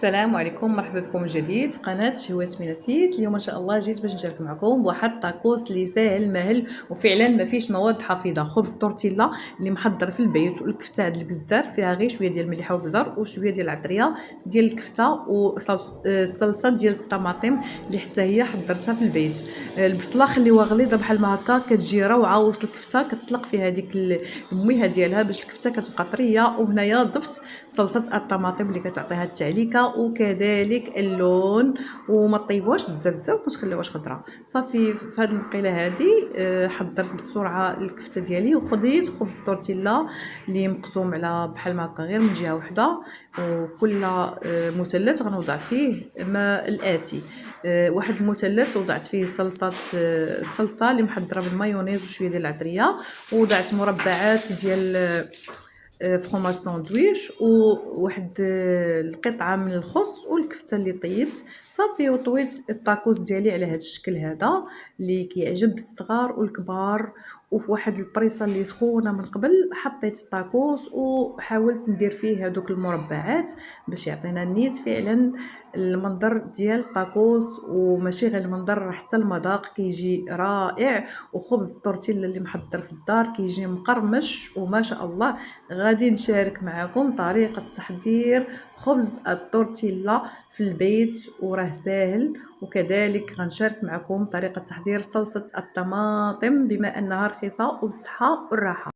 السلام عليكم، مرحبا بكم من جديد في قناه شهوات من السيد. اليوم ان شاء الله جيت باش نشارك معكم بواحد طاكوس اللي ساهل مهل وفعلا ما فيش مواد حافظه. خبز التورتيلا اللي محضر في البيت، والكفته عند الجزار فيها غير شويه ديال الملح والبزر وشويه ديال العطريه ديال الكفته والصلصه ديال الطماطم اللي حتى هي حضرتها في البيت. البصله خليوها غليظه بحال ما هكا، كتجي روعه وسط الكفته، كتطلق فيها ديك المويها ديالها باش الكفته كتبقى طريه. وهنايا ضفت صلصه الطماطم اللي كتعطيها التعليكه وكذلك اللون، وما طيبوهاش بزاف باش تخليوهاش خضره. صافي في هذه المقيله هذه حضرت بسرعه الكفته ديالي، وخديت خبز التورتيلا اللي مقسوم على بحال ما هكا غير من جهه وحده، وكل مثلث غنوضع فيه ما الاتي: واحد المثلث وضعت فيه الصلصه اللي محضره بالمايونيز وشويه ديال العطريه، ووضعت مربعات ديال فخوماج ساندويش وواحد القطعه من الخس والكفته اللي طيبت. صافي وطويت الطاكوس ديالي على هذا الشكل هذا اللي كيعجب الصغار والكبار. وفي واحد البريصه اللي سخونه من قبل حطيت الطاكوس وحاولت ندير فيه هذوك المربعات باش يعطينا نيت فعلا المنظر ديال الطاكوس، وماشي غير المنظر حتى المذاق كيجي رائع. وخبز التورتيلا اللي محضر في الدار كيجي مقرمش وما شاء الله. غادي نشارك معكم طريقه تحضير خبز التورتيلا في البيت وراه ساهل، وكذلك غنشارك معكم طريقه تحضير صلصه الطماطم بما انها رخيصه وبالصحه والراحه.